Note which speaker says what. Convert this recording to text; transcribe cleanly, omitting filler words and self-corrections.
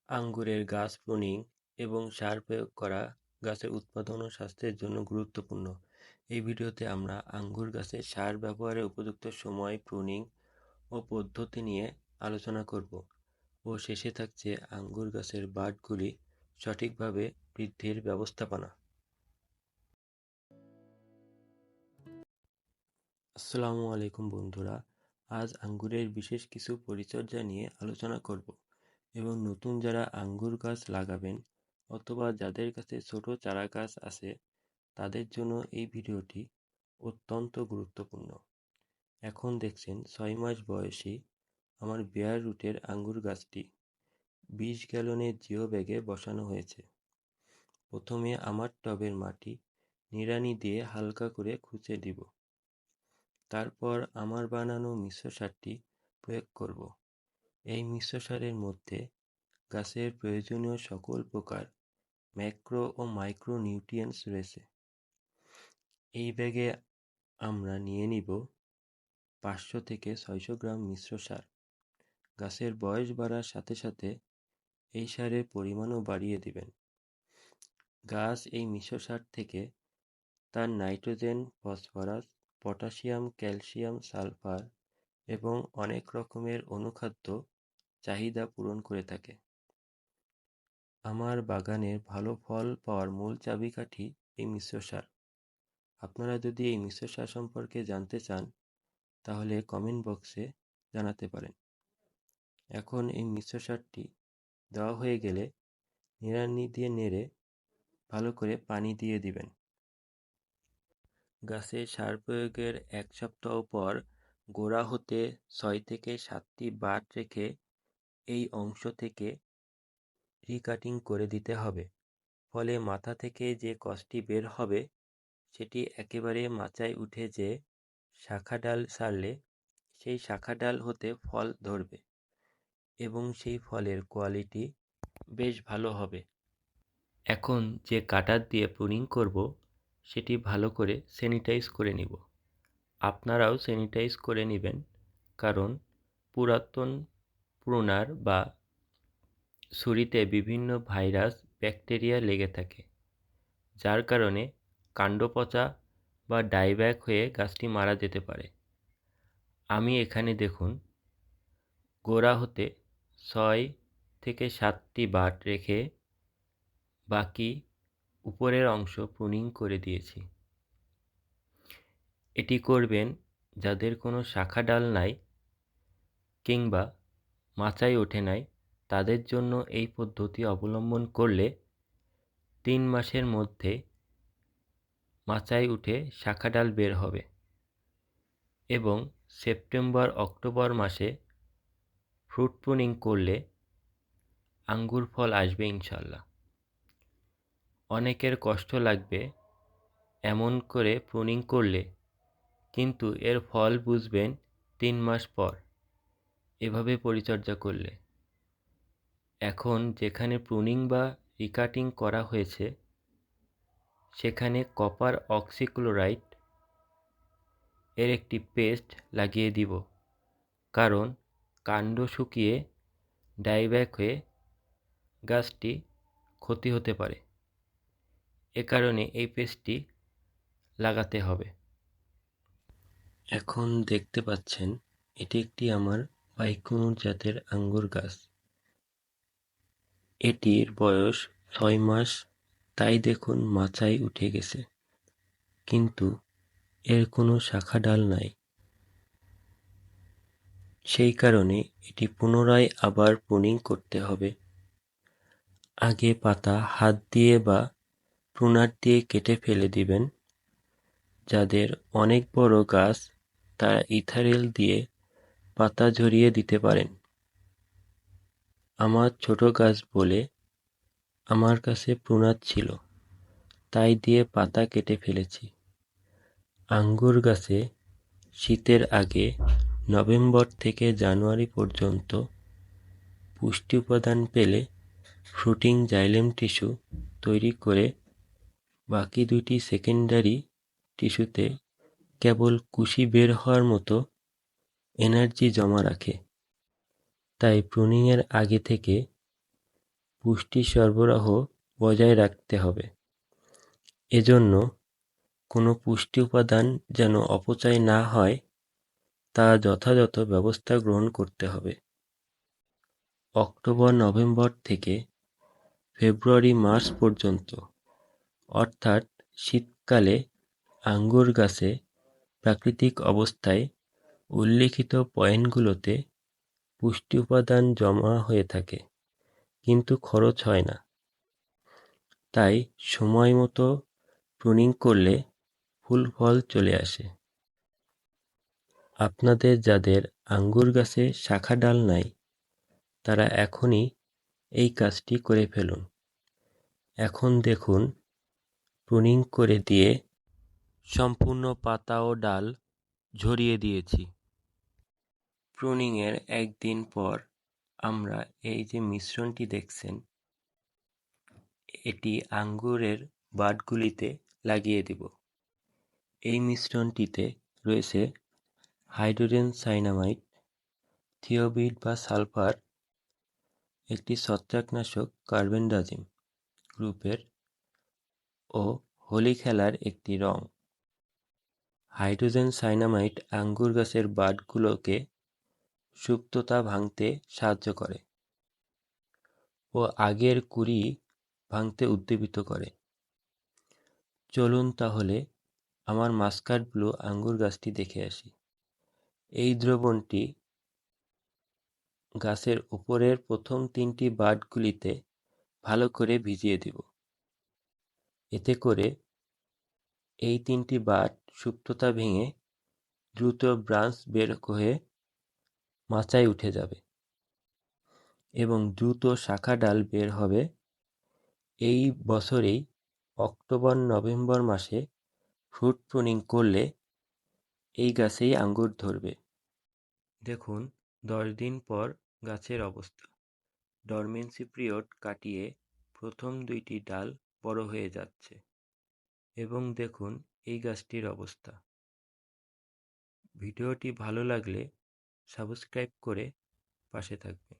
Speaker 1: আঙ্গুরের গাছ প্রুনিং এবং সার প্রয়োগ করা গাছের উৎপাদন ও স্বাস্থ্যের জন্য গুরুত্বপূর্ণ। এই ভিডিওতে আমরা আঙ্গুর গাছে সার ব্যবহারের উপযুক্ত সময়, প্রুনিং ও পদ্ধতি নিয়ে আলোচনা করব ও শেষে থাকছে আঙ্গুর গাছের বাডগুলি সঠিকভাবে বৃদ্ধির ব্যবস্থাপনা। আসসালামু আলাইকুম বন্ধুরা, আজ আঙ্গুরের বিশেষ কিছু পরিচর্যা নিয়ে আলোচনা করব এবং নতুন যারা আঙ্গুর গাছ লাগাবেন অথবা যাদের কাছে ছোট চারা গাছ আছে তাদের জন্য এই ভিডিওটি অত্যন্ত গুরুত্বপূর্ণ। এখন দেখছেন 6 মাস বয়সী আমার বেয়ার রুটের আঙ্গুর গাছটি 20 গ্যালনের জিও ব্যাগে বসানো হয়েছে। প্রথমে আমার টবের মাটি নিড়ানি দিয়ে হালকা করে খুঁচে দিব। তারপর আমার বানানো মিশ্র সারটি প্রয়োগ করব। এই মিশ্র সারের মধ্যে গাছের প্রয়োজনীয় সকল প্রকার ম্যাক্রো ও মাইক্রো নিউট্রিয়েন্টস রয়েছে। এই ব্যাগে আমরা নিয়ে নিব 500 থেকে 600 গ্রাম মিশ্র সার। গাছের বয়স বাড়ার সাথে সাথে এই সারের পরিমাণও বাড়িয়ে দিবেন। গাছ এই মিশ্র সার থেকে তার nitrogen, phosphorus, potassium, calcium, sulphur এবং অনেক রকমের অনুখাদ্য চাহিদা পূরণ করে থাকে। আমার বাগানের ভালো ফল পাওয়ার মূল চাবিকাঠি এই মিশ্র সার। আপনারা যদি এই মিশ্র সার সম্পর্কে জানতে চান তাহলে কমেন্ট বক্সে জানাতে পারেন। এখন এই মিশ্র সারটি দেওয়া হয়ে গেলে নিড়ানি দিয়ে নেড়ে ভালো করে পানি দিয়ে দিবেন। গাছে সার প্রয়োগের 1 সপ্তাহ পর গোড়া হতে 6 থেকে 7টি বাট রেখে এই অংশ থেকে রিকাটিং করে দিতে হবে। ফলে মাথা থেকে যে কষটি বের হবে সেটি একেবারে মাচায় উঠে যে শাখা ডাল সারলে সেই শাখা ডাল হতে ফল ধরবে এবং সেই ফলের কোয়ালিটি বেশ ভালো হবে। এখন যে কাটার দিয়ে প্রুনিং করব সেটি ভালো করে স্যানিটাইজ করে নিব। আপনারাও স্যানিটাইজ করে নেবেন, কারণ পুরাতন প্রুনার বা ছুরিতে বিভিন্ন ভাইরাস, ব্যাকটেরিয়া লেগে থাকে, যার কারণে কাণ্ড পচা বা ডাইব্যাক হয়ে গাছটি মারা যেতে পারে। আমি এখানে দেখুন গোড়া হতে 6 থেকে 7টি বাট রেখে বাকি উপরের অংশ প্রুনিং করে দিয়েছি। এটি করবেন যাদের কোনো শাখা ডাল নাই কিংবা মাচায় ওঠে নাই, তাদের জন্য এই পদ্ধতি অবলম্বন করলে 3 মাসের মধ্যে মাচায় উঠে শাখা ডাল বের হবে এবং সেপ্টেম্বর-অক্টোবর মাসে ফ্রুট প্রুনিং করলে আঙ্গুর ফল আসবে ইনশাল্লাহ। অনেকের কষ্ট লাগবে এমন করে প্রুনিং করলে, কিন্তু এর ফল বুঝবেন 3 মাস পর এভাবে পরিচর্যা করলে। এখন যেখানে প্রুনিং বা রিকাটিং করা হয়েছে সেখানে কপার অক্সিক্লোরাইড এর একটি পেস্ট লাগিয়ে দিব, কারণ কাণ্ড শুকিয়ে ডাইব্যাক হয়ে গাছটি ক্ষতি হতে পারে। এ কারণে এই পেস্টটি লাগাতে হবে। এখন দেখতে পাচ্ছেন এটি একটি আমার বাইকুনুর জাতের আঙ্গুর গাছ। এটির বয়স 6 মাস, তাই দেখুন মাচায় উঠে গেছে, কিন্তু এর কোনো শাখা ডাল নাই। সেই কারণে এটি পুনরায় আবার প্রুনিং করতে হবে। আগে পাতা হাত দিয়ে বা প্রুনার দিয়ে কেটে ফেলে দিবেন। যাদের অনেক বড় গাছ তারা ইথারেল দিয়ে পাতা ঝরিয়ে দিতে পারেন। আমার ছোট গাছ বলে আমার কাছে প্রুনার ছিল, তাই দিয়ে পাতা কেটে ফেলেছি। আঙ্গুর গাছে শীতের আগে নভেম্বর থেকে জানুয়ারি পর্যন্ত পুষ্টি উপাদান পেলে ফ্রুটিং জাইলেম টিস্যু তৈরি করে বাকি 2টি সেকেন্ডারি টিস্যুতে কেবল কুশি বের হওয়ার মতো এনার্জি জমা রাখে। তাই প্রুনিংয়ের আগে থেকে পুষ্টি সরবরাহ বজায় রাখতে হবে। এজন্য কোনো পুষ্টি উপাদান যেন অপচয় না হয় তা যথাযথ ব্যবস্থা গ্রহণ করতে হবে। অক্টোবর-নভেম্বর থেকে ফেব্রুয়ারি-মার্চ পর্যন্ত অর্থাৎ শীতকালে আঙ্গুর গাছে প্রাকৃতিক অবস্থায় উল্লিখিত পয়েন্টগুলোতে পুষ্টি উপাদান জমা হয়ে থাকে, কিন্তু খরচ হয় না। তাই সময় মতো প্রুনিং করলে ফুল ফল চলে আসে। আপনাদের যাদের আঙ্গুর গাছে শাখা ডাল নাই, তারা এখনই এই কাজটি করে ফেলুন। এখন দেখুন প্রুনিং করে দিয়ে সম্পূর্ণ পাতা ও ডাল ঝরিয়ে দিয়েছি। প্রুনিংয়ের একদিন পর আমরা এই যে মিশ্রণটি দেখছেন, এটি আঙ্গুরের বাটগুলিতে লাগিয়ে দেব। এই মিশ্রণটিতে রয়েছে হাইড্রোজেন সাইনামাইড, থিওবিট বা সালফার, একটি ছত্রাকনাশক কার্বেন্ডাজিম গ্রুপের ও হোলি খেলার একটি রং। হাইড্রোজেন সাইনামাইড আঙ্গুর গাছের বাটগুলোকে সুপ্ততা ভাঙতে সাহায্য করে ও আগের কুঁড়ি ভাঙতে উদ্দীপিত করে। চলুন তাহলে আমার মাস্কাট ব্লু আঙ্গুর গাছটি দেখে আসি। এই দ্রবণটি গাছের উপরের প্রথম 3টি বাটগুলিতে ভালো করে ভিজিয়ে দেব। এতে করে এই 3টি বাট সুপ্ততা ভেঙে দ্রুত ব্রাঞ্চ বের হয়ে মাচায় উঠে যাবে এবং দ্রুত শাখা ডাল বের হবে। এই বছরেই অক্টোবর-নভেম্বর মাসে ফ্রুট প্রুনিং করলে এই গাছেই আঙ্গুর ধরবে। দেখুন 10 দিন পর গাছের অবস্থা। ডরমেন্সি পিরিয়ড কাটিয়ে প্রথম 2টি ডাল বড় হয়ে যাচ্ছে এবং দেখুন এই গাছটির অবস্থা। ভিডিওটি ভালো লাগলে সাবস্ক্রাইব করে পাশে থাকবেন।